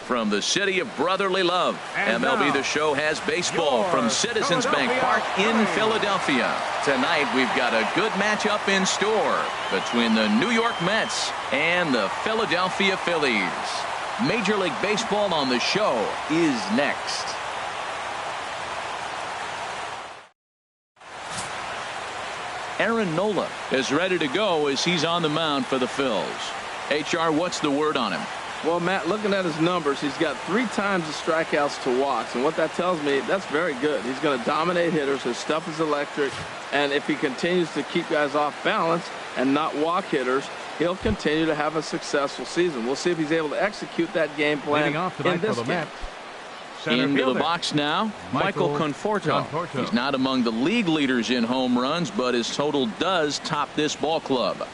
from the city of brotherly love. MLB The Show has baseball from Citizens Bank Park in Philadelphia. Tonight we've got a good matchup in store between the New York Mets and the Philadelphia Phillies. Major League Baseball on The Show is next. Aaron Nola is ready to go as he's on the mound for the Phils. HR, what's the word on him? Well, Matt, looking at his numbers, he's got 3 times the strikeouts to walks. And what that tells me, that's very good. He's going to dominate hitters. His stuff is electric. And if he continues to keep guys off balance and not walk hitters, he'll continue to have a successful season. We'll see if he's able to execute that game plan in this game. Into the box now, Michael Conforto. He's not among the league leaders in home runs, but his total does top this ball club.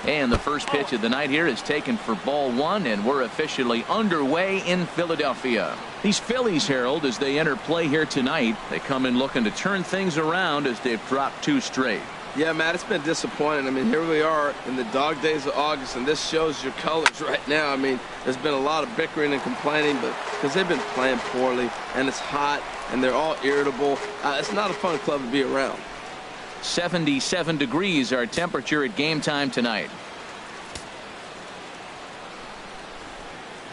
And the first pitch of the night here is taken for ball 1, and we're officially underway in Philadelphia. These Phillies, Harold, as they enter play here tonight, they come in looking to turn things around as they've dropped 2 straight. Yeah, Matt, it's been disappointing. I mean, here we are in the dog days of August, and this shows your colors right now. I mean, there's been a lot of bickering and complaining, but because they've been playing poorly, and it's hot, and they're all irritable. It's not a fun club to be around. 77 degrees our temperature at game time tonight.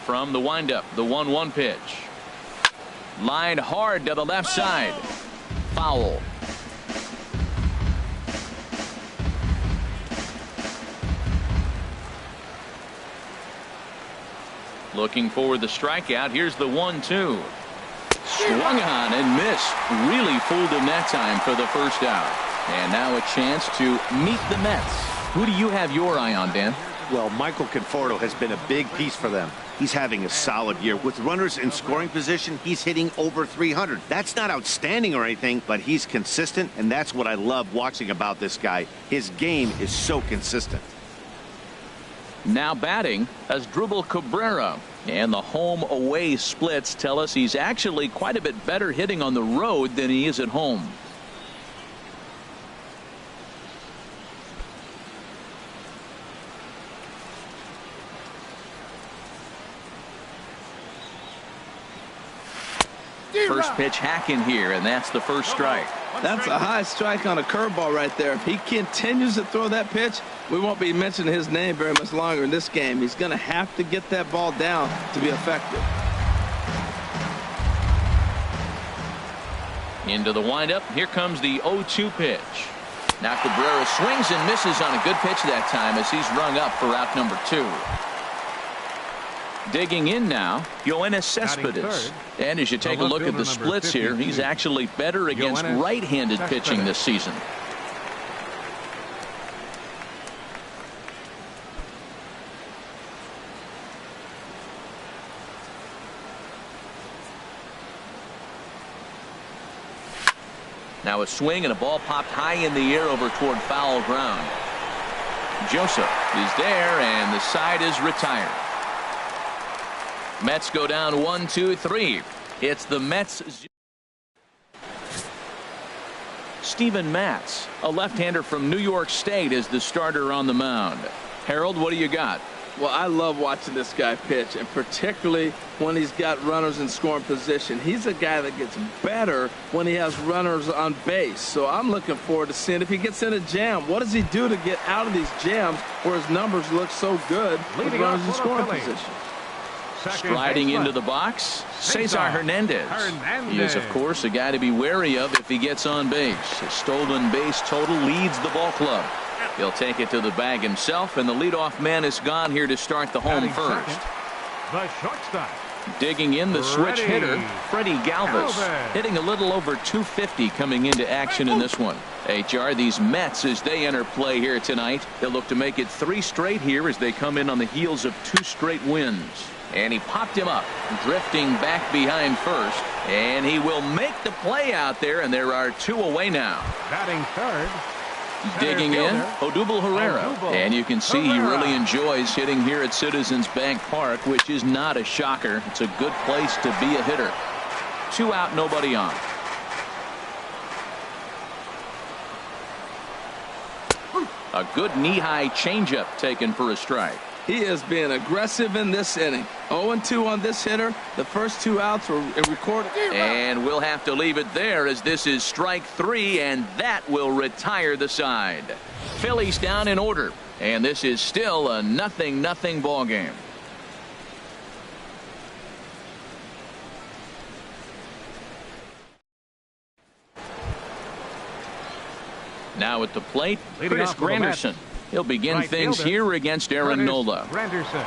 From the windup, the 1-1 pitch. Line hard to the left side. Foul. Looking for the strikeout. Here's the 1-2. Swung on and missed. Really fooled him that time for the first out. And now a chance to meet the Mets. Who do you have your eye on, Dan? Well, Michael Conforto has been a big piece for them. He's having a solid year. With runners in scoring position, he's hitting over 300. That's not outstanding or anything, but he's consistent, and that's what I love watching about this guy. His game is so consistent. Now batting Asdrubal Cabrera. And the home-away splits tell us he's actually quite a bit better hitting on the road than he is at home. First pitch hack in here, and that's the first strike. That's a high strike on a curveball right there. If he continues to throw that pitch, we won't be mentioning his name very much longer in this game. He's going to have to get that ball down to be effective. Into the windup. Here comes the 0-2 pitch. Now Cabrera swings and misses on a good pitch that time as he's rung up for out number 2. Digging in now, Yoenis Cespedes. And as you take a look at the splits here, he's actually better against right-handed pitching this season. Now a swing and a ball popped high in the air over toward foul ground. Joseph is there, and the side is retired. Mets go down 1-2-3. It's the Mets. Steven Matz, a left-hander from New York State, is the starter on the mound. Harold, what do you got? Well, I love watching this guy pitch, and particularly when he's got runners in scoring position. He's a guy that gets better when he has runners on base. So I'm looking forward to seeing if he gets in a jam. What does he do to get out of these jams where his numbers look so good with runners in scoring position? Striding into the box, Cesar Hernandez. He is, of course, a guy to be wary of if he gets on base. His stolen base total leads the ball club. He'll take it to the bag himself, and the leadoff man is gone here to start the home first. The shortstop. Digging in, the switch hitter, Freddie Galvis, hitting a little over 250 coming into action in this one. HR, these Mets, as they enter play here tonight, they'll look to make it 3 straight here as they come in on the heels of 2 straight wins. And he popped him up, drifting back behind first, and he will make the play out there, and there are 2 away now. Batting third, Digging in, Odubel Herrera. And you can see he really enjoys hitting here at Citizens Bank Park, which is not a shocker. It's a good place to be a hitter. 2 out, nobody on. A good knee-high changeup taken for a strike. He is being aggressive in this inning. 0-2 on this hitter. The first 2 outs were recorded. And we'll have to leave it there as this is strike 3, and that will retire the side. Phillies down in order, and this is still a 0-0 ball game. Now at the plate, Chris Granderson. He'll begin Right things fielder, here against Aaron Nola. Granderson.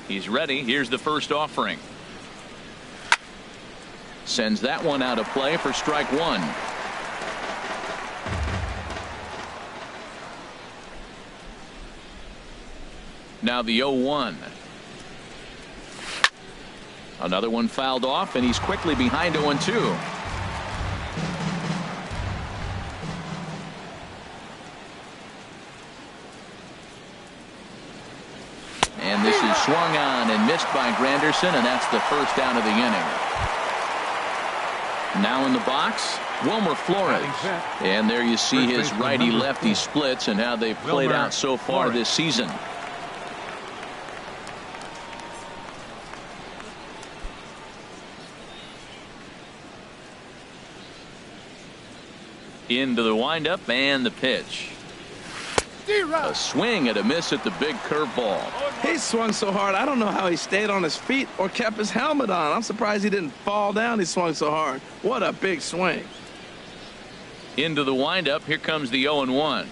He's ready. Here's the first offering. Sends that one out of play for strike 1. Now the 0-1. Another one fouled off, and he's quickly behind 0-2. And this is swung on and missed by Granderson, and that's the first down of the inning. Now in the box, Wilmer Flores. And there you see his righty-lefty splits and how they've played out so far this season. Into the windup and the pitch. A swing and a miss at the big curveball. He swung so hard, I don't know how he stayed on his feet or kept his helmet on. I'm surprised he didn't fall down. He swung so hard. What a big swing. Into the windup. Here comes the 0-1.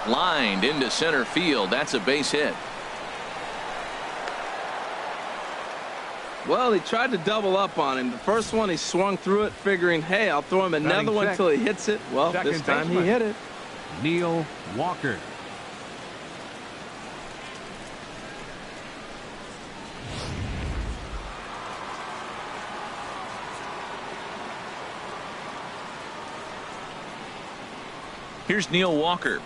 Lined into center field. That's a base hit. Well, he tried to double up on him. The first one, he swung through it, figuring, hey, I'll throw him another one until he hits it. Well, this time he hit it. Neil Walker. Here's Neil Walker.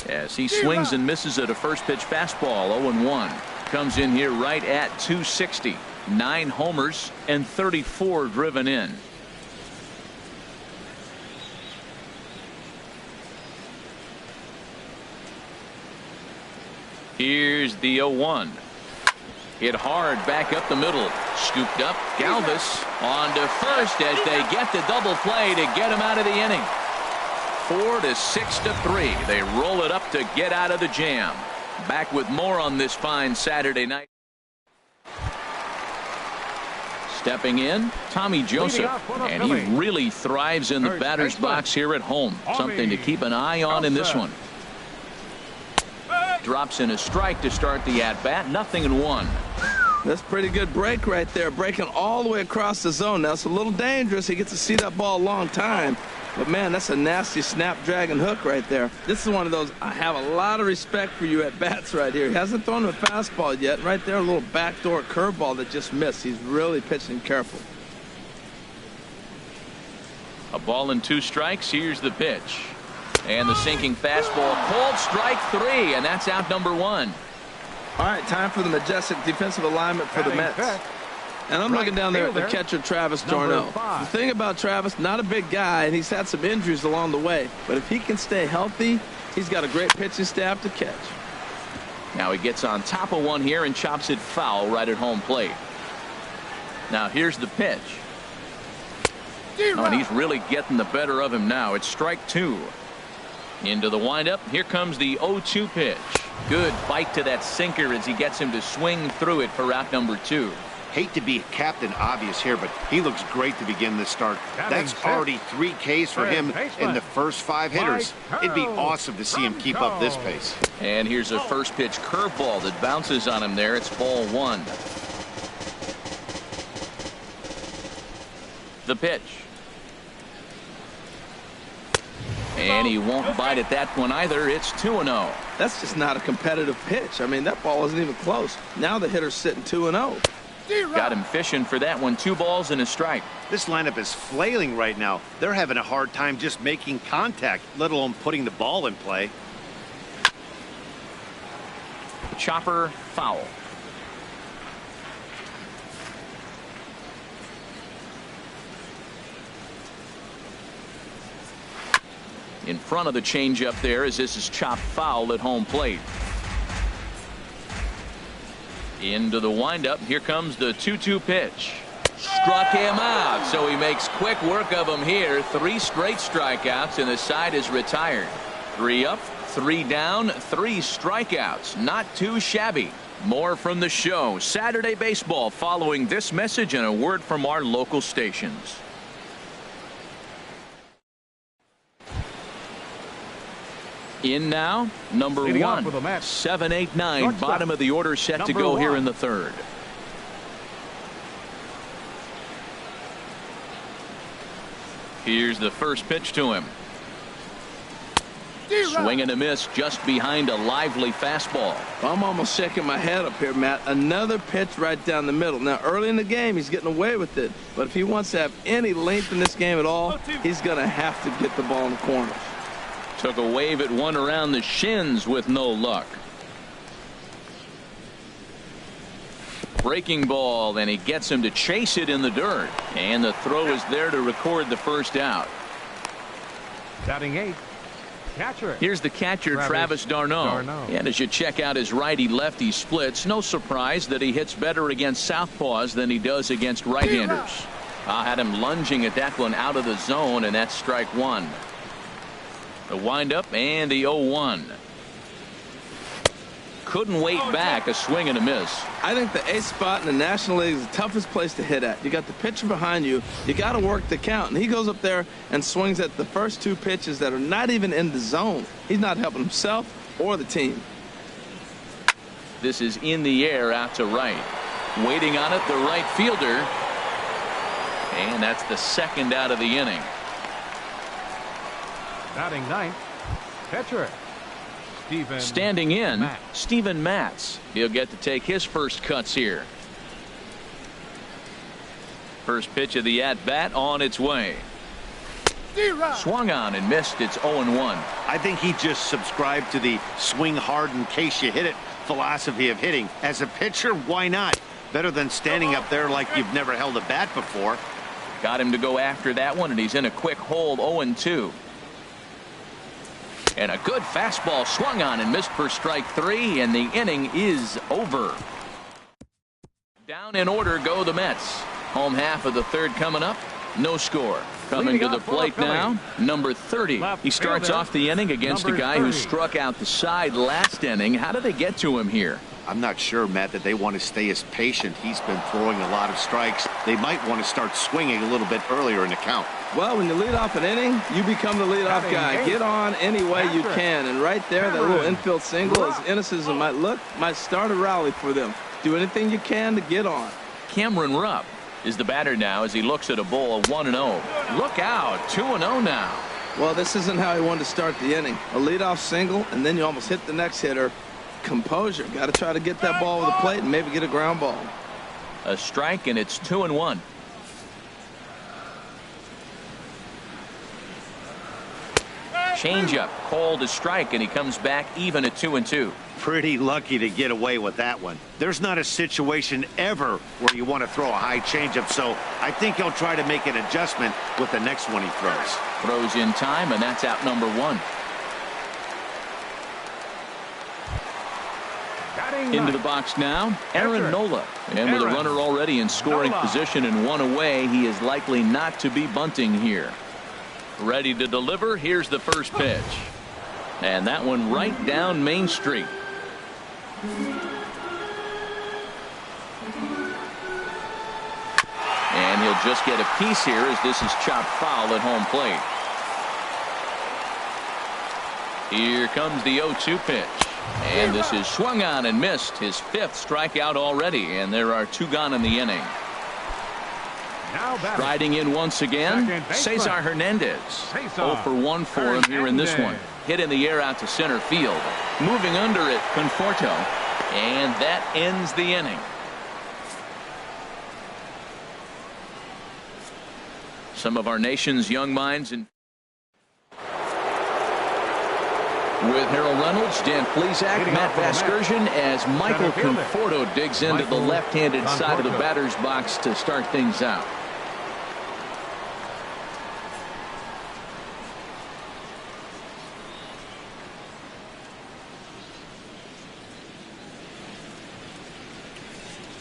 As he swings and misses at a first pitch fastball. 0-1. Comes in here right at 260. 9 homers and 34 driven in. Here's the 0-1. Hit hard back up the middle. Scooped up. Galvis on to first as they get the double play to get him out of the inning. 4-6-3. They roll it up to get out of the jam. Back with more on this fine Saturday night. Stepping in, Tommy Joseph, and he really thrives in the batter's box here at home. Something to keep an eye on in this one. Drops in a strike to start the at-bat. 0-1. That's a pretty good break right there. Breaking all the way across the zone. Now, it's a little dangerous. He gets to see that ball a long time. But, man, that's a nasty snapdragon hook right there. This is one of those, I have a lot of respect for you at bats right here. He hasn't thrown a fastball yet. Right there, a little backdoor curveball that just missed. He's really pitching careful. A ball and 2 strikes. Here's the pitch. And the sinking fastball. Cold strike 3, and that's out number 1. All right, time for the majestic defensive alignment for the Mets. And I'm looking down there at the catcher, Travis d'Arnaud. The thing about Travis, not a big guy, and he's had some injuries along the way. But if he can stay healthy, he's got a great pitching staff to catch. Now he gets on top of one here and chops it foul right at home plate. Now here's the pitch. Oh, and he's really getting the better of him now. It's strike 2. Into the windup. Here comes the 0-2 pitch. Good bite to that sinker as he gets him to swing through it for out number 2. Hate to be Captain Obvious here, but he looks great to begin this start. That's already 3 Ks for him in the first 5 hitters. It'd be awesome to see him keep up this pace. And here's a first pitch curveball that bounces on him there. It's ball 1. The pitch. And he won't bite at that one either. It's 2-0. That's just not a competitive pitch. I mean, that ball wasn't even close. Now the hitter's sitting 2-0. Got him fishing for that one. 2 balls and a strike. This lineup is flailing right now. They're having a hard time just making contact, let alone putting the ball in play. Chopper foul. In front of the changeup there as this is chopped foul at home plate. Into the windup. Here comes the 2-2 pitch. Struck him out, so he makes quick work of him here. 3 straight strikeouts, and the side is retired. 3 up, 3 down, 3 strikeouts. Not too shabby. More from the show. Saturday Baseball following this message and a word from our local stations. In now, number 1, 7-8-9, bottom of the order set to go here in the 3rd. Here's the first pitch to him. Swing and a miss just behind a lively fastball. I'm almost shaking my head up here, Matt. Another pitch right down the middle. Now, early in the game, he's getting away with it. But if he wants to have any length in this game at all, he's going to have to get the ball in the corners. Took a wave at one around the shins with no luck. Breaking ball, and he gets him to chase it in the dirt. And the throw is there to record the first out. Batting 8. Catcher. Here's the catcher, Travis d'Arnaud. And as you check out his righty-lefty splits, no surprise that he hits better against southpaws than he does against right-handers. I had him lunging at that one out of the zone, and that's strike 1. The windup and the 0-1. Couldn't wait back. A swing and a miss. I think the ace spot in the National League is the toughest place to hit at. You got the pitcher behind you. You got to work the count. And he goes up there and swings at the first 2 pitches that are not even in the zone. He's not helping himself or the team. This is in the air out to right. Waiting on it, the right fielder. And that's the 2nd out of the inning. Batting 9th. Catcher. Standing in, Steven Matz. He'll get to take his first cuts here. First pitch of the at-bat on its way. Swung on and missed. It's 0-1. I think he just subscribed to the swing hard in case you hit it philosophy of hitting. As a pitcher, why not? Better than standing up there like you've never held a bat before. Got him to go after that one, and he's in a quick hold. 0-2. And a good fastball swung on and missed for strike 3, and the inning is over. Down in order go the Mets. Home half of the 3rd coming up. No score. Coming to the plate now, number 30. He starts off the inning against a guy who struck out the side last inning. How did they get to him here? I'm not sure, Matt, that they want to stay as patient. He's been throwing a lot of strikes. They might want to start swinging a little bit earlier in the count. Well, when you lead off an inning, you become the leadoff guy. Get on any way you can. And right there, that little infield single, as innocent as it might look, might start a rally for them. Do anything you can to get on. Cameron Rupp is the batter now as he looks at a ball of 1-0. Look out, 2-0 now. Well, this isn't how he wanted to start the inning. A leadoff single, and then you almost hit the next hitter. Composure. Got to try to get that ball over the plate and maybe get a ground ball. A strike, and it's 2-1. Changeup called a strike, and he comes back even at 2-2. Pretty lucky to get away with that one. There's not a situation ever where you want to throw a high changeup, so I think he'll try to make an adjustment with the next one he throws. Throws in time, and that's out number 1. Into the box now, Aaron Nola. And with a runner already in scoring position and 1 away, he is likely not to be bunting here. Ready to deliver. Here's the first pitch. And that one right down Main Street. And he'll just get a piece here as this is chopped foul at home plate. Here comes the 0-2 pitch. And this is swung on and missed. His 5th strikeout already, and there are 2 gone in the inning. Riding in once again, Cesar Hernandez. 0 for 1 for him here in this one. Hit in the air out to center field. Moving under it, Conforto. And that ends the inning. Some of our nation's young minds with Harold Reynolds, Dan Plesac, Matt Vasgersian, as Michael Conforto digs into the left-handed side of the batter's box to start things out.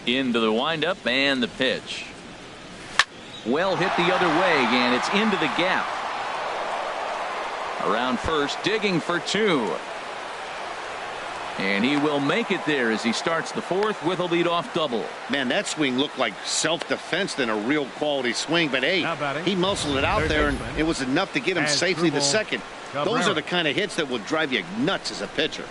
Into the windup and the pitch. Well hit the other way, and it's into the gap. Around first, digging for 2. And he will make it there as he starts the 4th with a leadoff double. Man, that swing looked like self-defense than a real quality swing. But, hey, he muscled it out there, and it was enough to get him safely to second. Those are the kind of hits that will drive you nuts as a pitcher.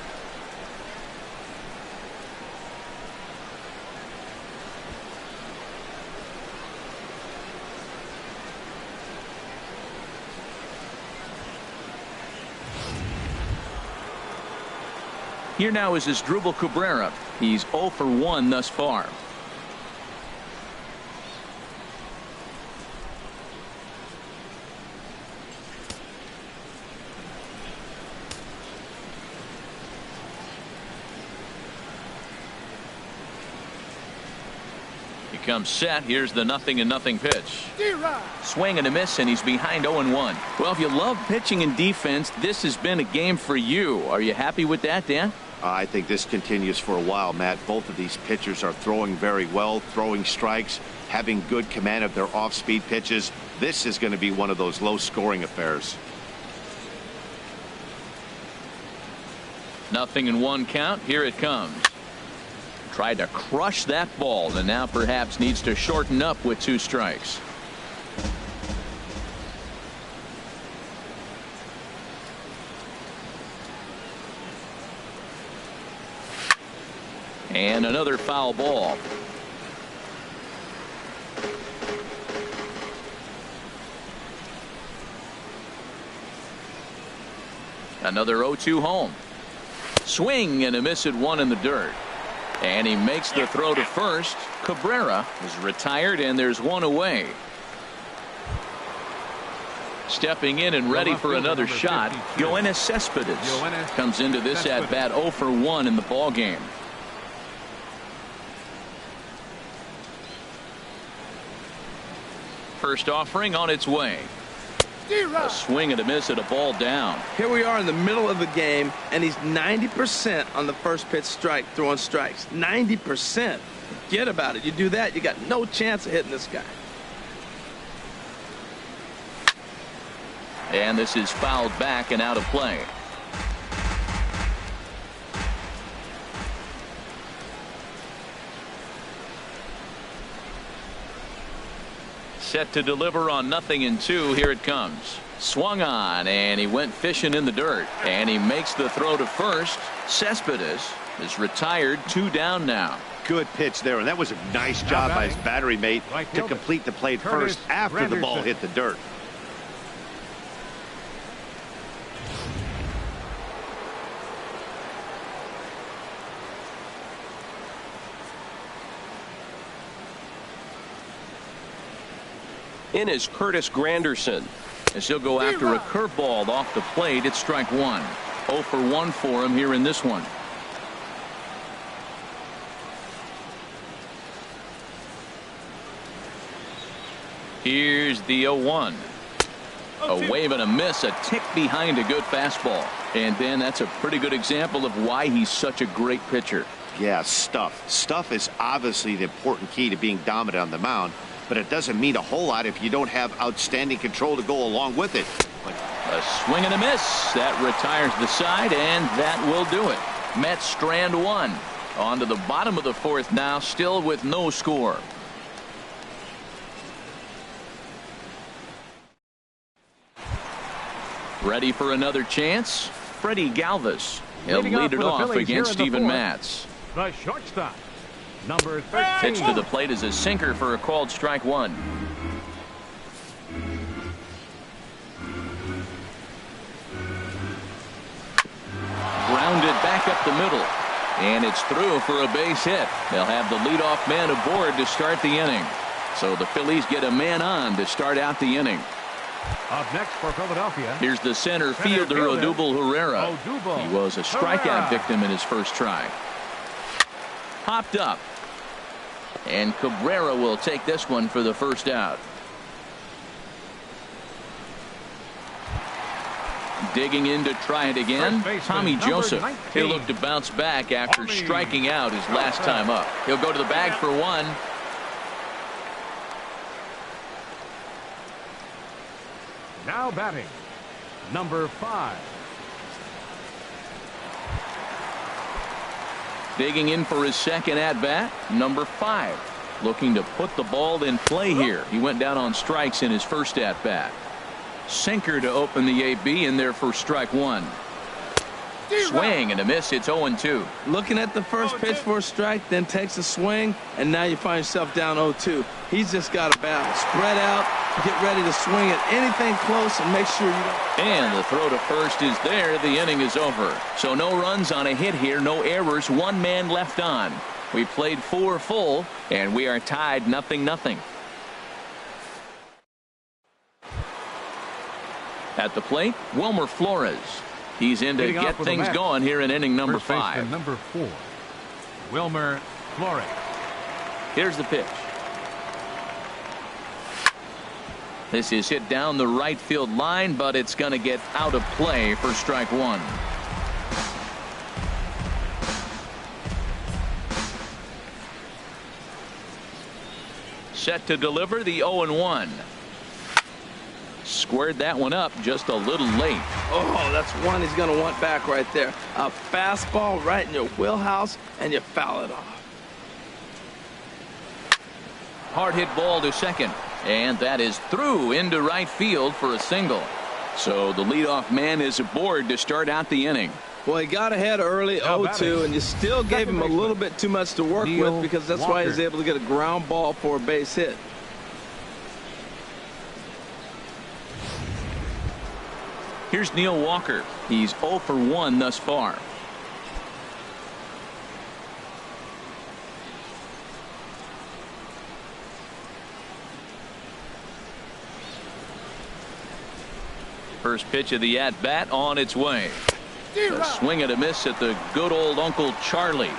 Here now is Asdrubal Cabrera. He's 0 for 1 thus far. He comes set. Here's the 0-0 pitch. Swing and a miss, and he's behind 0-1. Well, if you love pitching and defense, this has been a game for you. Are you happy with that, Dan? I think this continues for a while, Matt. Both of these pitchers are throwing very well, throwing strikes, having good command of their off-speed pitches. This is going to be one of those low-scoring affairs. 0-1 count. Here it comes. Tried to crush that ball, and now perhaps needs to shorten up with 2 strikes. And another foul ball. Another 0-2 home. Swing and a miss at 1 in the dirt. And he makes the throw to first. Cabrera is retired, and there's 1 away. Stepping in and ready for another shot, Yoenis Cespedes comes into this at bat 0 for 1 in the ball game. First offering on its way. A swing and a miss at a ball down. Here we are in the middle of the game, and he's 90% on the first pitch strike, throwing strikes. 90%. Forget about it. You do that, you got no chance of hitting this guy. And this is fouled back and out of play. Set to deliver on 0-2. Here it comes. Swung on, and he went fishing in the dirt. And he makes the throw to first. Cespedes is retired, 2 down now. Good pitch there, and that was a nice job by his battery mate to complete the play first after the ball hit the dirt. In is Curtis Granderson, as he'll go after a curveball off the plate. It's strike 1. 0 for 1 for him here in this one. Here's the 0-1. A wave and a miss, a tick behind a good fastball. And then that's a pretty good example of why he's such a great pitcher. Yeah, stuff. Stuff is obviously the important key to being dominant on the mound. But it doesn't mean a whole lot if you don't have outstanding control to go along with it. A swing and a miss. That retires the side, and that will do it. Mets strand 1. On to the bottom of the 4th now, still with no score. Ready for another chance? Freddie Galvis. He'll lead it off against Steven Matz. The shortstop, number 13. Pitch to the plate is a sinker for a called strike 1. back up the middle. And it's through for a base hit. They'll have the leadoff man aboard to start the inning. So the Phillies get a man on to start out the inning. Up next for Philadelphia. Here's the center fielder, Odubel Herrera. He was a strikeout victim in his first try. Popped up. And Cabrera will take this one for the first out. Digging in to try it again. Tommy Joseph. He'll look to bounce back after striking out his last time up. He'll go to the bag for one. Now batting, number 5. Digging in for his second at bat, number 5. Looking to put the ball in play here. He went down on strikes in his first at bat. Sinker to open the AB in there for strike one. Swing and a miss. It's 0-2. Looking at the first pitch for a strike, then takes a swing, and now you find yourself down 0-2. He's just got to battle. Spread out, get ready to swing at anything close, and make sure you don't. And the throw to first is there. The inning is over. So no runs on a hit here, no errors, one man left on. We played 4 full, and we are tied 0-0. At the plate, Wilmer Flores. He's in to get things going here in inning number 5. Number 4, Wilmer Flores. Here's the pitch. This is hit down the right field line, but it's going to get out of play for strike one. Set to deliver the 0-1. Squared that one up just a little late. Oh, that's one he's going to want back right there. A fastball right in your wheelhouse, and you foul it off. Hard hit ball to second, and that is through into right field for a single. So the leadoff man is aboard to start out the inning. Well, he got ahead early, 0-2, and you still gave him a little bit too much to work with, because that's why he's able to get a ground ball for a base hit. Here's Neil Walker. He's 0 for 1 thus far. First pitch of the at-bat on its way. A swing and a miss at the good old Uncle Charlie.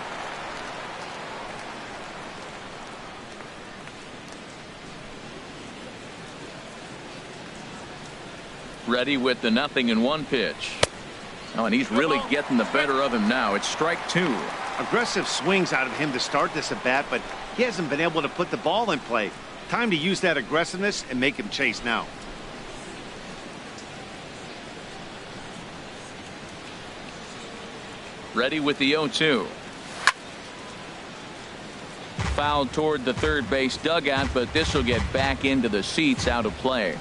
Ready with the 0-1 pitch. Oh, and he's really getting the better of him now. It's strike 2. Aggressive swings out of him to start this at bat, but he hasn't been able to put the ball in play. Time to use that aggressiveness and make him chase now. Ready with the 0-2. Fouled toward the third base dugout, but this will get back into the seats out of play.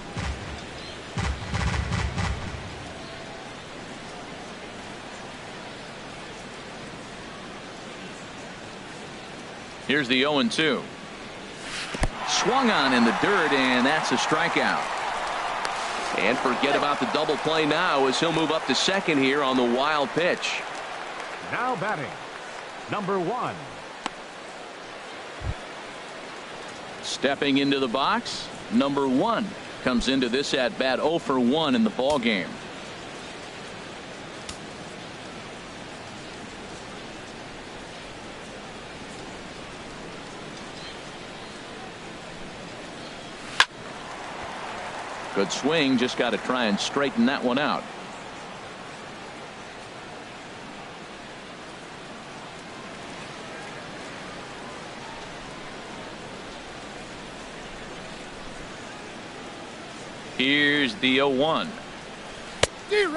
Here's the 0-2. Swung on in the dirt, and that's a strikeout. And forget about the double play now as he'll move up to second here on the wild pitch. Now batting, number 1. Stepping into the box, number 1 comes into this at bat 0 for 1 in the ball game. Good swing, just got to try and straighten that one out. Here's the 0-1.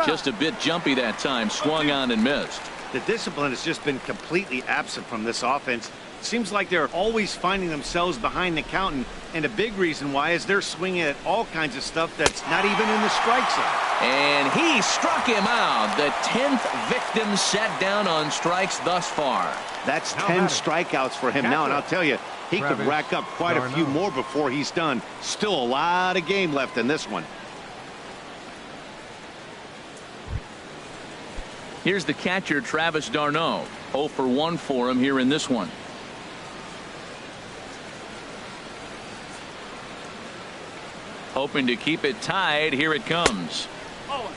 Just a bit jumpy that time. Swung on and missed. The discipline has just been completely absent from this offense. Seems like they're always finding themselves behind the count, and a big reason why is they're swinging at all kinds of stuff that's not even in the strike zone. And he struck him out. The 10th victim set down on strikes thus far. That's 10 strikeouts for him now, and I'll tell you, he could rack up quite a few more before he's done. Still a lot of game left in this one. Here's the catcher, Travis d'Arnaud. 0 for 1 for him here in this one. Hoping to keep it tied. Here it comes.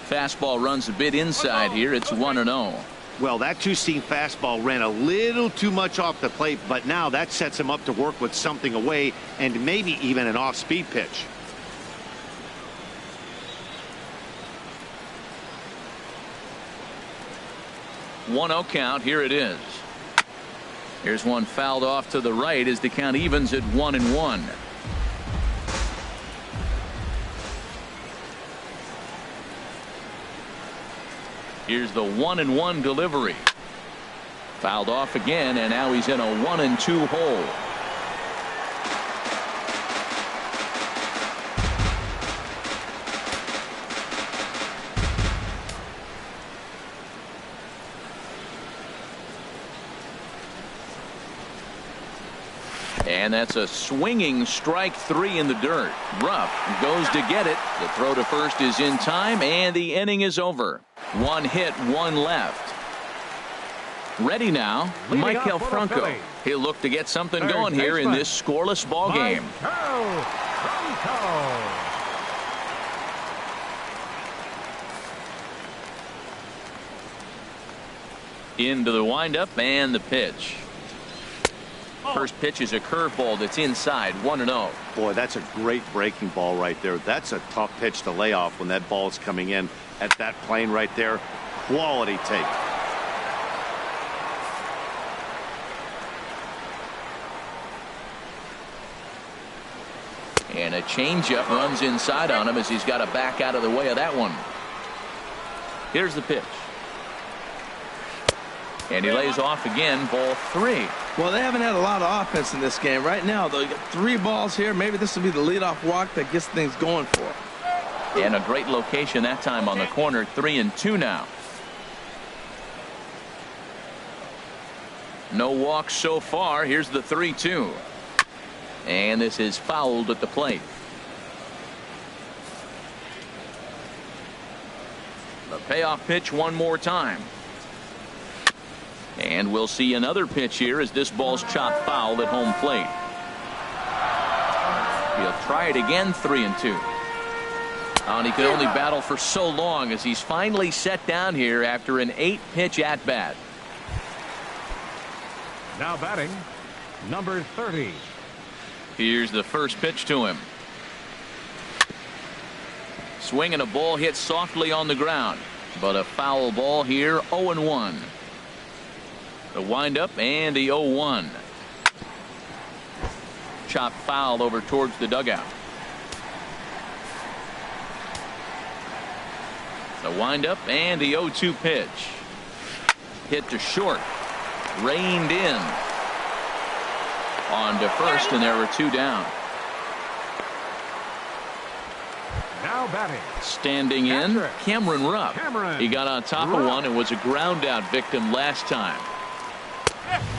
Fastball runs a bit inside here. It's 1-0. Well, that two-seam fastball ran a little too much off the plate, but now that sets him up to work with something away and maybe even an off-speed pitch. One 0 count. Here it is. Here's one fouled off to the right as the count evens at 1-1. Here's the 1-1 delivery. Fouled off again, and now he's in a 1-2 hole. And that's a swinging strike 3 in the dirt. Rupp goes to get it. The throw to first is in time, and the inning is over. 1 hit, 1 left. Ready now, Michael Franco. He'll look to get something going here in this scoreless ball game. Into the windup and the pitch. First pitch is a curveball that's inside. 1-0. Boy, that's a great breaking ball right there. That's a tough pitch to lay off when that ball is coming in at that plane right there. Quality take. And a changeup runs inside on him as he's got to back out of the way of that one. Here's the pitch. And he lays off again. Ball 3. Well, they haven't had a lot of offense in this game. Right now, though, you got 3 balls here. Maybe this will be the leadoff walk that gets things going for him. And a great location that time on the corner. 3-2 now. No walks so far. Here's the 3-2. And this is fouled at the plate. The payoff pitch one more time. And we'll see another pitch here as this ball's chopped foul at home plate. He'll try it again. 3-2. And he could only battle for so long as he's finally set down here after an 8-pitch at bat. Now batting, number 30. Here's the first pitch to him. Swinging a ball hit softly on the ground, but a foul ball here. 0-1. The windup and the 0-1. Chopped foul over towards the dugout. The windup and the 0-2 pitch. Hit to short. Reined in. On to first, and there were 2 down. Now batting. Standing in, Cameron Rupp. He got on top of one and was a ground out victim last time.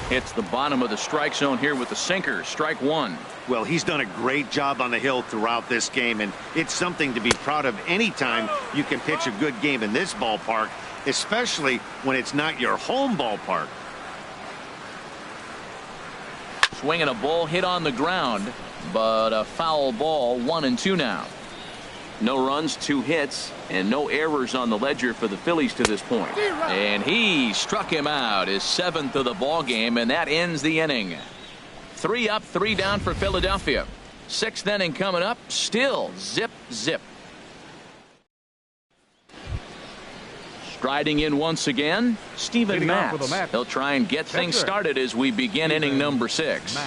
Hits the bottom of the strike zone here with the sinker. Strike 1. Well, he's done a great job on the hill throughout this game, and it's something to be proud of anytime you can pitch a good game in this ballpark, especially when it's not your home ballpark. Swinging a ball hit on the ground, but a foul ball. 1-2 now. No runs, 2 hits, and no errors on the ledger for the Phillies to this point. And he struck him out, his 7th of the ball game, and that ends the inning. 3 up, 3 down for Philadelphia. 6th inning coming up. Still zip, zip. Striding in once again, Steven Matz. He'll try and get things started as we begin inning number 6.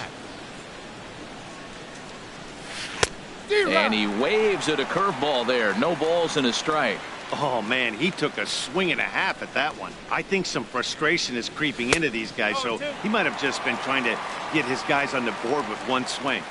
And he waves at a curveball there. No balls and a strike. Oh, man, he took a swing and a half at that one. I think some frustration is creeping into these guys, so he might have just been trying to get his guys on the board with one swing.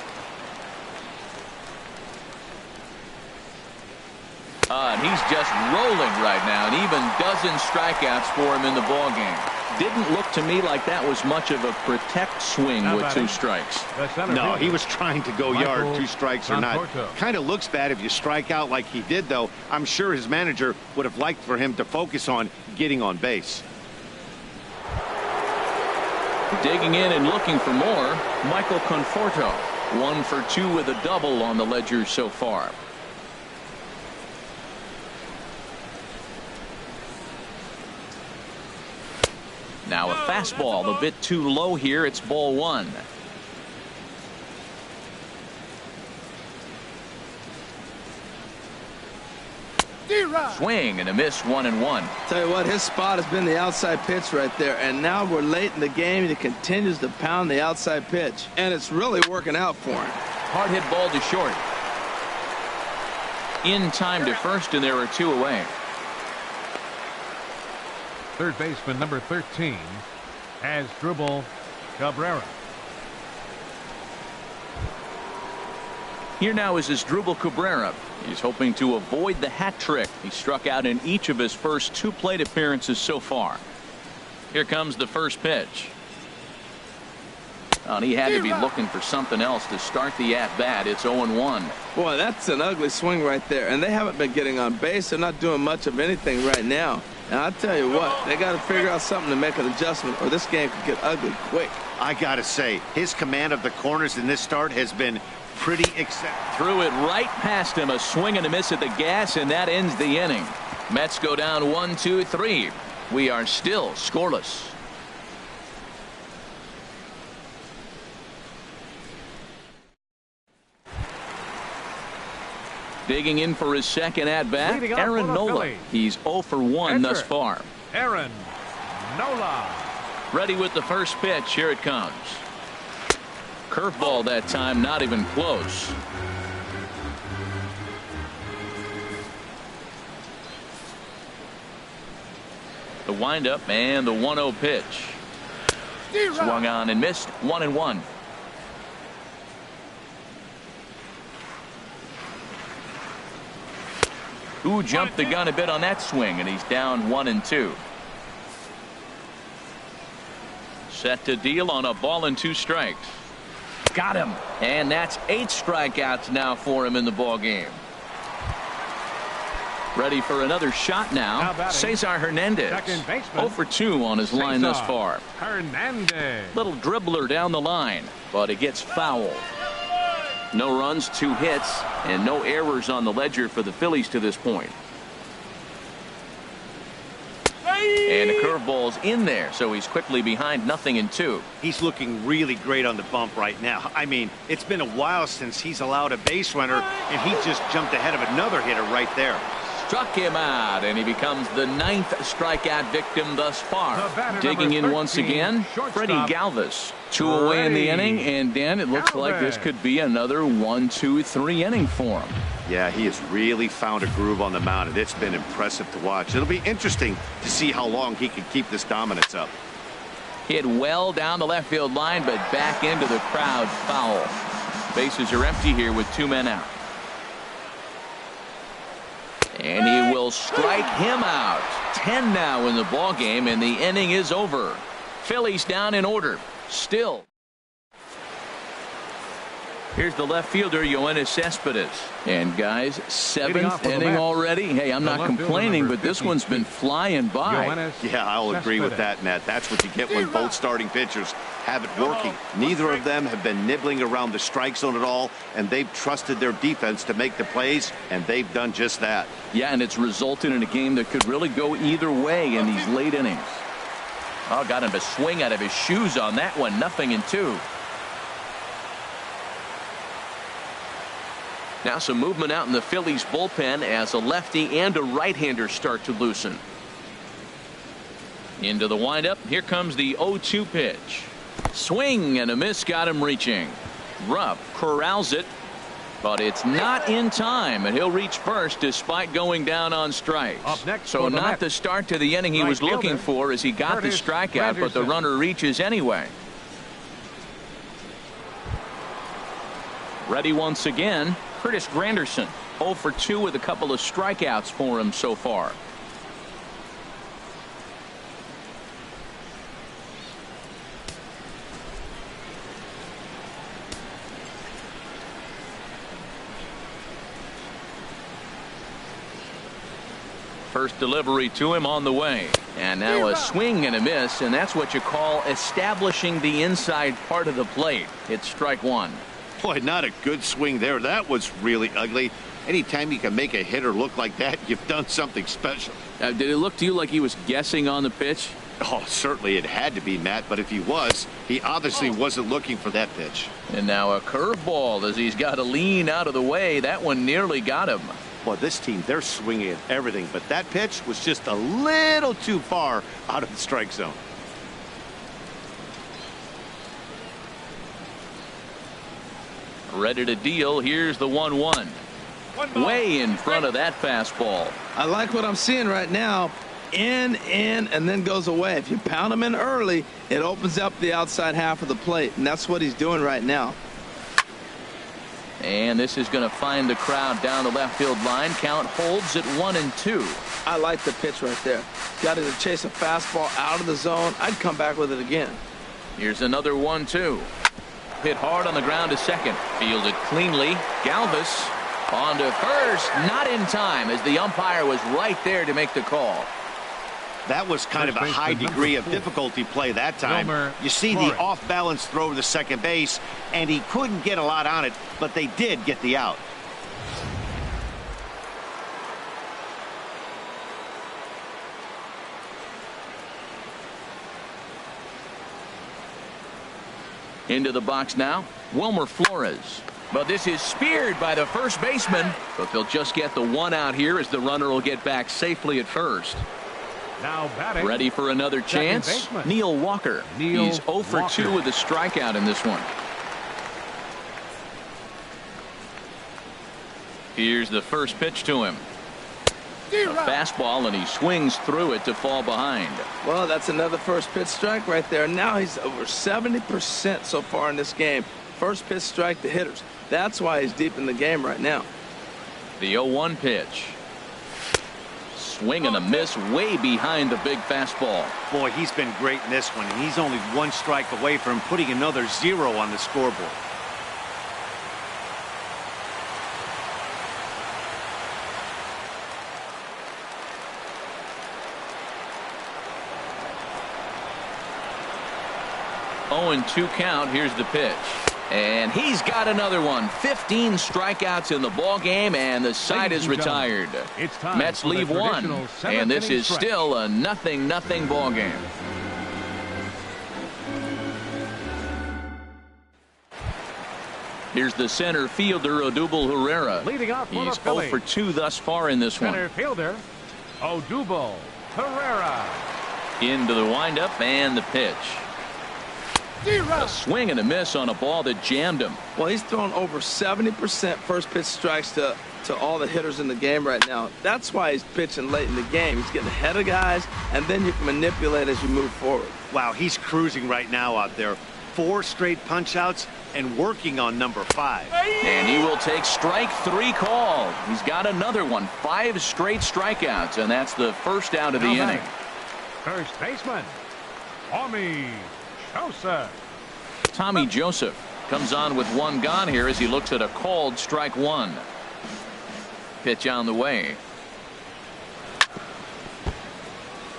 And he's just rolling right now, and even dozen strikeouts for him in the ball game. Didn't look to me like that was much of a protect swing with 2 strikes. No, he was trying to go yard, 2 strikes or not. Kind of looks bad if you strike out like he did, though. I'm sure his manager would have liked for him to focus on getting on base. Digging in and looking for more, Michael Conforto. 1 for 2 with a double on the ledger so far. Now a fastball a bit too low here. It's ball 1. Swing and a miss, 1-1. Tell you what, his spot has been the outside pitch right there, and now we're late in the game and he continues to pound the outside pitch, and it's really working out for him. Hard hit ball to short. In time to first, and there are 2 away. Third baseman number 13 has Dribble Cabrera. Here now is Asdrubal Cabrera. He's hoping to avoid the hat trick. He struck out in each of his first 2 plate appearances so far. Here comes the first pitch. And he had to be looking for something else to start the at-bat. It's 0-1. Boy, that's an ugly swing right there, and they haven't been getting on base. They're not doing much of anything right now. And I'll tell you what, they got to figure out something to make an adjustment, or this game could get ugly quick. I got to say, his command of the corners in this start has been pretty exceptional. Threw it right past him. A swing and a miss at the gas, and that ends the inning. Mets go down 1-2-3. We are still scoreless. Digging in for his second at-bat, Aaron Nola. He's 0 for 1 thus far. Aaron Nola. Ready with the first pitch. Here it comes. Curveball that time, not even close. The windup and the 1-0 pitch. Swung on and missed. 1-1. Who jumped the gun a bit on that swing, and he's down 1-2. Set to deal on a ball and 2 strikes. Got him. And that's 8 strikeouts now for him in the ball game. Ready for another shot now. Cesar Hernandez. 0 for 2 on his line thus far. Hernandez. Little dribbler down the line, but it gets fouled. No runs, 2 hits, and no errors on the ledger for the Phillies to this point. And the curveball's in there, so he's quickly behind 0-2. He's looking really great on the bump right now. I mean, it's been a while since he's allowed a base runner, and he just jumped ahead of another hitter right there. Struck him out, and he becomes the 9th strikeout victim thus far. Digging in once again, Freddie Galvis. 2 away in the inning, and Dan, it looks like this could be another 1-2-3 inning for him. Yeah, he has really found a groove on the mound, and it's been impressive to watch. It'll be interesting to see how long he can keep this dominance up. Hit well down the left field line, but back into the crowd foul. Bases are empty here with 2 men out. And he will strike him out. 10 now in the ball game, and the inning is over. Phillies down in order. Still. Here's the left fielder, Yoenis Cespedes. And guys, 7th inning already. Hey, I'm not complaining, but this one's been flying by. Yeah, I'll agree with that, Matt. That's what you get when both starting pitchers have it working. Neither of them have been nibbling around the strike zone at all, and they've trusted their defense to make the plays, and they've done just that. Yeah, and it's resulted in a game that could really go either way in these late innings. Oh, got him to swing out of his shoes on that one. 0-2. Now some movement out in the Phillies bullpen as a lefty and a right-hander start to loosen. Into the windup. Here comes the 0-2 pitch. Swing and a miss, got him reaching. Rupp corrals it, but it's not in time, and he'll reach first despite going down on strikes. So not the start to the inning he was looking for as he got the strikeout, but the runner reaches anyway. Ready once again, Curtis Granderson. 0 for 2 with a couple of strikeouts for him so far. First delivery to him on the way. And now a swing and a miss, and that's what you call establishing the inside part of the plate. It's strike one. Boy, not a good swing there. That was really ugly. Anytime you can make a hitter look like that, you've done something special. Did it look to you like he was guessing on the pitch? Oh, certainly it had to be, Matt, but if he was, he obviously wasn't looking for that pitch. And now a curveball as he's got to lean out of the way. That one nearly got him. Well, this team, they're swinging at everything, but that pitch was just a little too far out of the strike zone. Ready to deal. Here's the 1-1. Way in front of that fastball. I like what I'm seeing right now. In, and then goes away. If you pound him in early, it opens up the outside half of the plate, and that's what he's doing right now. And this is going to find the crowd down the left field line. Count holds at 1-2. I like the pitch right there. Got to chase a fastball out of the zone. I'd come back with it again. Here's another 1-2. Hit hard on the ground to second. Fielded cleanly. Galvis on to first. Not in time as the umpire was right there to make the call. That was kind of a high degree of difficulty play that time. You see the off-balance throw to second base, and he couldn't get a lot on it, but they did get the out. Into the box now, Wilmer Flores. But this is speared by the first baseman, but they'll just get the one out here as the runner will get back safely at first. Now batting. Ready for another chance. Neil Walker. He's 0 for 2 with a strikeout in this one. Here's the first pitch to him. A fastball, and he swings through it to fall behind. Well, that's another first pitch strike right there. Now he's over 70% so far in this game. First pitch strike to hitters. That's why he's deep in the game right now. The 0-1 pitch. Swing and a miss way behind the big fastball. Boy, he's been great in this one, and he's only one strike away from putting another 0 on the scoreboard. Oh, and 2 count. Here's the pitch. And he's got another one. 15 strikeouts in the ball game, and the side is retired. Mets leave one, and this is still a 0-0 ball game. Here's the center fielder, Odubel Herrera. Leading off for He's the Phillies. 0 for 2 thus far in this one. Center fielder, Odubel Herrera. Into the windup and the pitch. A swing and a miss on a ball that jammed him. Well, he's thrown over 70% first pitch strikes to all the hitters in the game right now. That's why he's pitching late in the game. He's getting ahead of guys, and then you can manipulate as you move forward. Wow, he's cruising right now out there. 4 straight punch-outs and working on number 5. And he will take strike 3 call. He's got another one. 5 straight strikeouts, and that's the first out of the inning. First baseman, Joseph. Tommy Joseph comes on with 1 gone here as he looks at a called strike 1. Pitch on the way.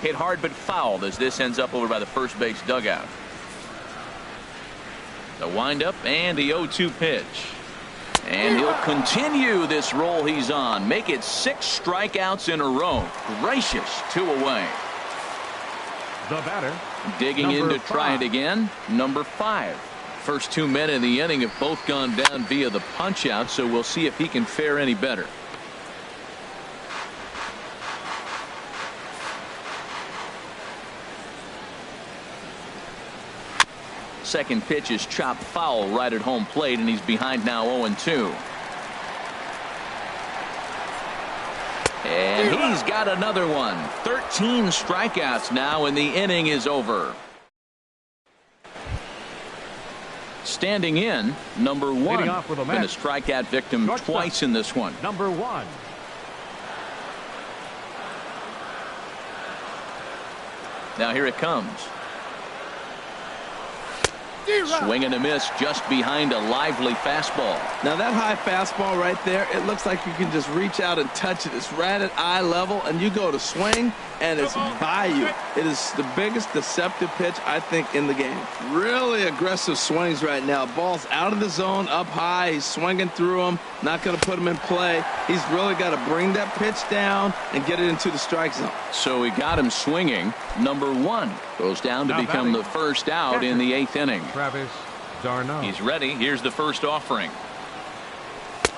Hit hard but fouled as this ends up over by the first base dugout. The windup and the 0-2 pitch. And he'll continue this roll he's on. Make it 6 strikeouts in a row. Gracious, 2 away. The batter. Digging in to try it again. Number 5. First 2 men in the inning have both gone down via the punch out, so we'll see if he can fare any better. Second pitch is chopped foul right at home plate, and he's behind now 0-2. And he's got another one. 13 strikeouts now, and the inning is over. Standing in, number 1. Been a strikeout victim twice in this one. Number 1. Now here it comes. Swing and a miss just behind a lively fastball. Now that high fastball right there, it looks like you can just reach out and touch it. It's right at eye level, and you go to swing, and it's by you. It is the biggest deceptive pitch, I think, in the game. Really aggressive swings right now. Ball's out of the zone, up high. He's swinging through them, not going to put him in play. He's really got to bring that pitch down and get it into the strike zone. So he got him swinging. Number 1 goes down to become the first out in the 8th inning. Travis d'Arnaud. He's ready. Here's the first offering.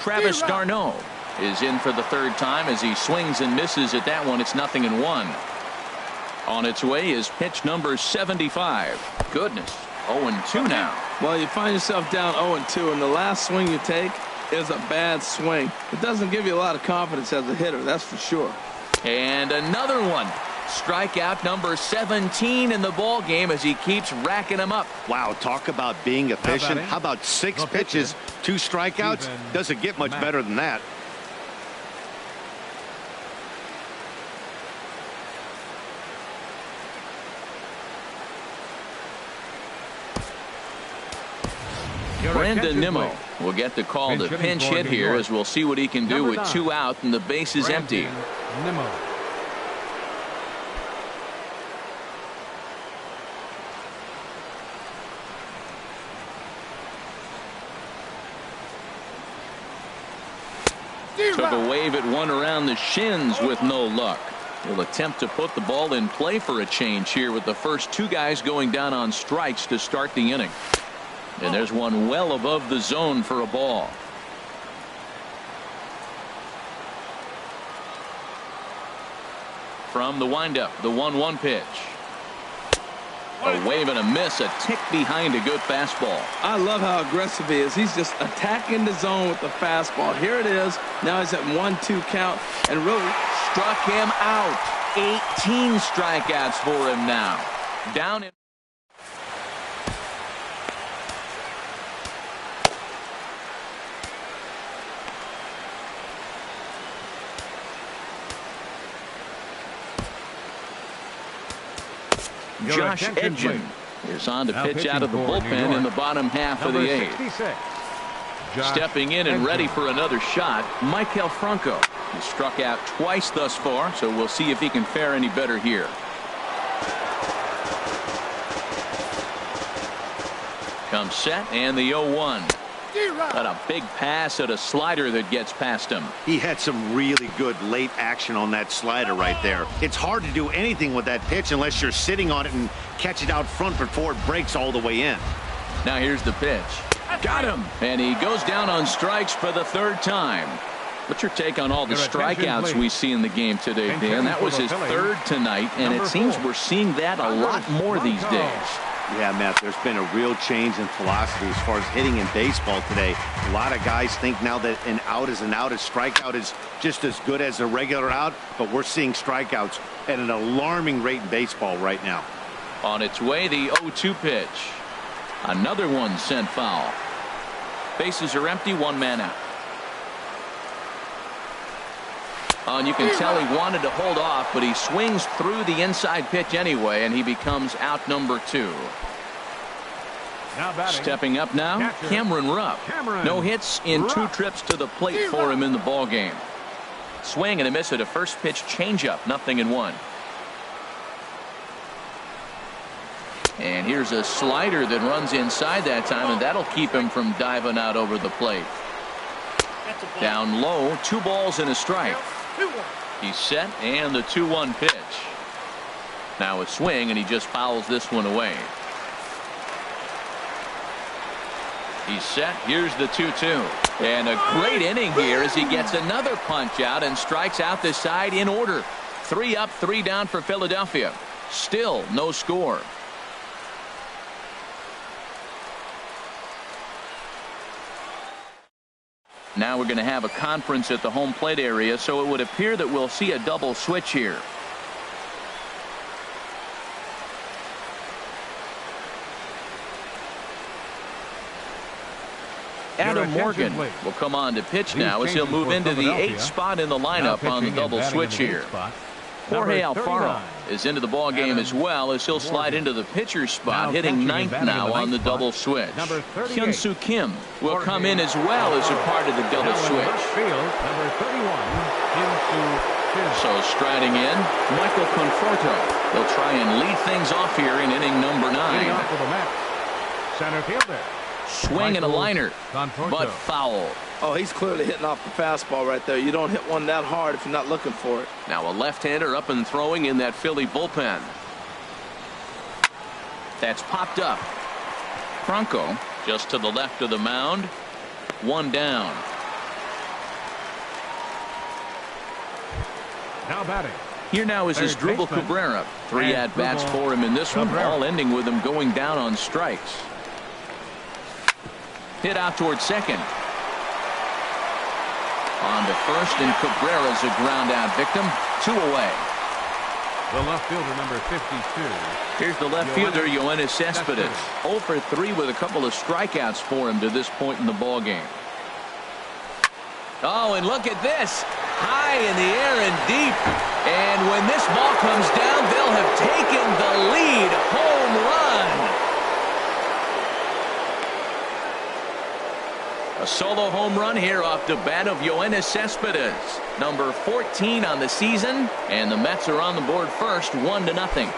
Travis d'Arnaud is in for the 3rd time as he swings and misses at that one. It's 0-1. On its way is pitch number 75. Goodness, 0-2 now. Well, you find yourself down 0-2, and the last swing you take is a bad swing. It doesn't give you a lot of confidence as a hitter, that's for sure. And another one. Strikeout number 17 in the ball game as he keeps racking them up. Wow, talk about being efficient. How about 6 pitches, 2 strikeouts? Doesn't get much better than that. Brandon Nimmo will get the call to pinch hit here as we'll see what he can do with 2 out and the base is empty. Nimmo. Took a wave at one around the shins with no luck. He'll attempt to put the ball in play for a change here with the first 2 guys going down on strikes to start the inning. And there's one well above the zone for a ball. From the windup, the 1-1 pitch. A wave and a miss, a tick behind a good fastball. I love how aggressive he is. He's just attacking the zone with the fastball. Here it is. Now he's at 1-2 count and really Struck him out. 18 strikeouts for him now. Down in. Josh Edgin is on to pitch out of the bullpen in the bottom half of the 8th. Stepping in and ready for another shot, Maikel Franco. He struck out twice thus far, so we'll see if he can fare any better here. Comes set and the 0-1. Got a big pass at a slider that gets past him. He had some really good late action on that slider right there. It's hard to do anything with that pitch unless you're sitting on it and catch it out front before it breaks all the way in. Now here's the pitch. Got him. And he goes down on strikes for the 3rd time. What's your take on all the strikeouts we see in the game today, Dan? That was his 3rd tonight, and it seems we're seeing that a lot more these days. Yeah, Matt, there's been a real change in philosophy as far as hitting in baseball today. A lot of guys think now that an out is an out, a strikeout is just as good as a regular out, but we're seeing strikeouts at an alarming rate in baseball right now. On its way, the 0-2 pitch. Another one sent foul. Bases are empty, 1 man out. And you can tell he wanted to hold off, but he swings through the inside pitch anyway, and he becomes out number 2. Stepping up now, Cameron Rupp. No hits in 2 trips to the plate for him in the ball game. Swing and a miss at a first pitch changeup, 0-1. And here's a slider that runs inside that time, and that'll keep him from diving out over the plate. Down low, 2 balls and a strike. He's set and the 2-1 pitch. Now a swing and he just fouls this one away. He's set. Here's the 2-2. And a great inning here as he gets another punch out and strikes out the side in order. 3 up, 3 down for Philadelphia. Still no score. Now we're going to have a conference at the home plate area, so it would appear that we'll see a double switch here. Adam Morgan will come on to pitch now as he'll move into the 8th spot in the lineup on the double switch here. Jorge Number Alfaro 39. is into the ball game as well, as he'll slide into the pitcher's spot, hitting ninth now on the double switch. Number 38. Hyun-Soo Kim will come in as well as a part of the double Now in switch. left field, number 31, Hyun-Soo Kim. So striding in, Michael Conforto. He'll try and lead things off here in inning number 9. Leading off for the Mets, center fielder. Swing and a liner, Conforto. but foul. Oh, he's clearly hitting off the fastball right there. You don't hit one that hard if you're not looking for it. Now a left-hander up and throwing in that Philly bullpen. That's popped up. Franco just to the left of the mound. One down. Now batting. Here now is his Third Drupal baseman. Cabrera. 3 And at-bats Drupal for him in this one, Cabrera. all ending with him going down on strikes. Hit out towards second. On to first, and Cabrera's a ground-out victim. 2 away. The left fielder, number 52. Here's the left fielder, Yoenis Cespedes. 0 for 3 with a couple of strikeouts for him to this point in the ball game. Oh, and look at this. High in the air and deep. And when this ball comes down, they'll have taken the lead. Home run. A solo home run here off the bat of Yoenis Cespedes. Number 14 on the season. And the Mets are on the board first, 1-0.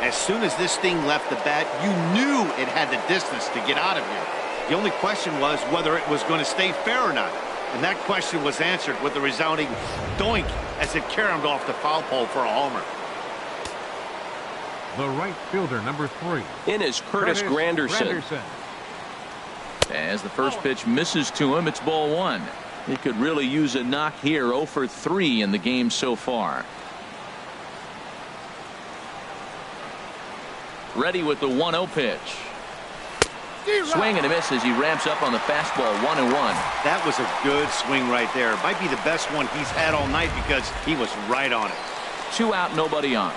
As soon as this thing left the bat, you knew it had the distance to get out of here. The only question was whether it was going to stay fair or not. And that question was answered with a resounding doink as it caromed off the foul pole for a homer. The right fielder, number 3. In is Curtis Granderson. As the first pitch misses to him, it's ball 1. He could really use a knock here. 0 for 3 in the game so far. Ready with the 1-0 pitch. Swing and a miss as he ramps up on the fastball. 1-1. That was a good swing right there. Might be the best one he's had all night because he was right on it. 2 out, nobody on.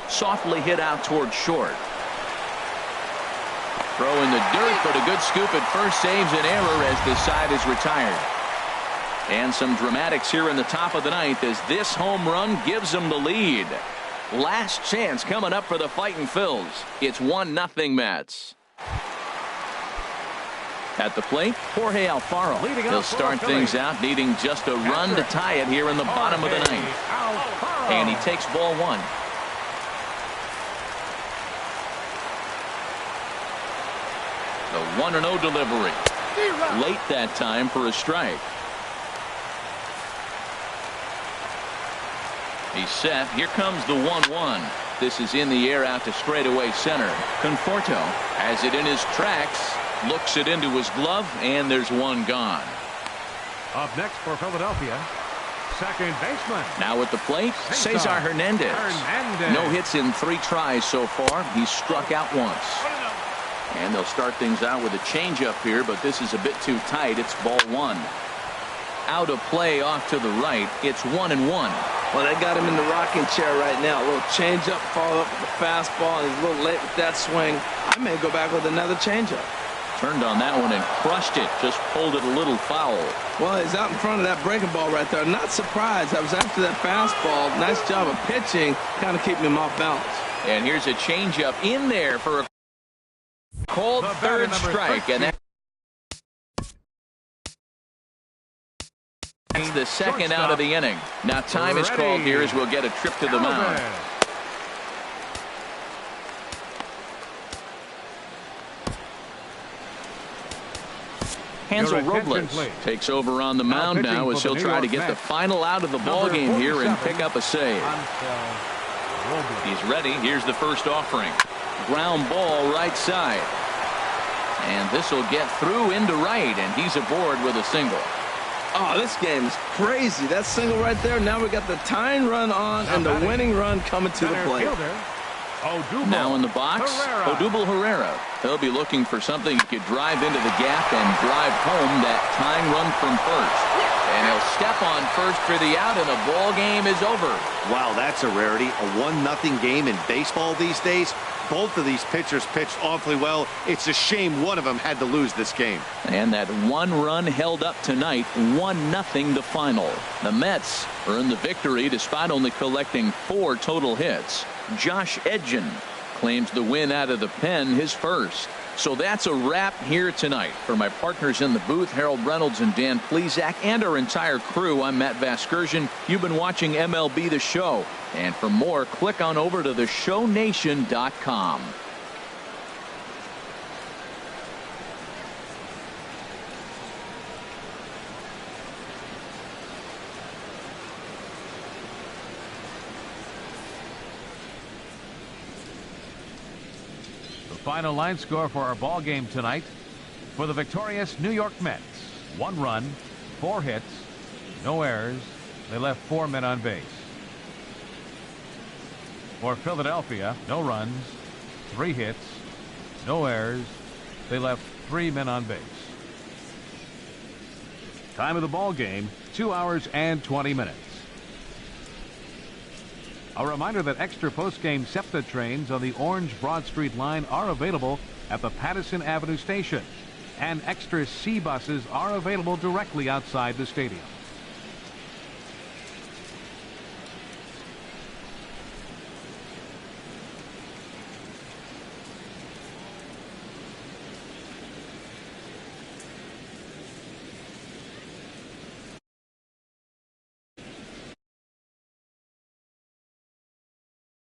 Softly hit out toward short. Throw in the dirt, but a good scoop at first saves an error as the side is retired. And some dramatics here in the top of the 9th as this home run gives them the lead. Last chance coming up for the Fightin' Phils. It's 1-0 Mets. At the plate, Jorge Alfaro. He'll start things out needing just a run to tie it here in the bottom of the 9th. And he takes ball 1. The 1-0 delivery. Late that time for a strike. He's set. Here comes the 1-1. This is in the air out to straightaway center. Conforto has it in his tracks, looks it into his glove, and there's one gone. Up next for Philadelphia, second baseman. Now at the plate, Cesar Hernandez. No hits in 3 tries so far. He's struck out once. And they'll start things out with a changeup here, but this is a bit too tight. It's ball 1. Out of play off to the right. It's 1-1. Well, they got him in the rocking chair right now. A little changeup, follow up with the fastball, and he's a little late with that swing. I may go back with another changeup. Turned on that one and crushed it. Just pulled it a little foul. Well, he's out in front of that breaking ball right there. Not surprised. I was after that fastball. Nice job of pitching, kind of keeping him off balance. And here's a changeup in there for a called third strike. And that's the second out of the inning. Now time is called here as we'll get a trip to the mound. Hansel Robles takes over on the mound now as he'll try to get the final out of the ball game here and pick up a save. He's ready. Here's the first offering. Ground ball right side. And this will get through into right, and he's aboard with a single. Oh, this game is crazy. That single right there. Now we got the tying run on and the winning run coming to the plate. Now in the box, Odubel Herrera. He'll be looking for something he could drive into the gap and drive home that tying run from first. And he'll step on first for the out, and the ball game is over. Wow, that's a rarity. A 1-0 game in baseball these days. Both of these pitchers pitched awfully well. It's a shame one of them had to lose this game. And that one run held up tonight, 1-0 the final. The Mets earned the victory despite only collecting 4 total hits. Josh Edgen claims the win out of the pen, his first. So that's a wrap here tonight. For my partners in the booth, Harold Reynolds and Dan Plesac, and our entire crew, I'm Matt Vasgersian. You've been watching MLB The Show. And for more, click on over to theshownation.com. Final line score for our ball game tonight. For the victorious New York Mets, 1 run, 4 hits, no errors. They left 4 men on base. For Philadelphia, no runs, 3 hits, no errors. They left 3 men on base. Time of the ball game, 2 hours and 20 minutes. A reminder that extra post-game SEPTA trains on the Orange Broad Street line are available at the Patterson Avenue station, and extra C buses are available directly outside the stadium.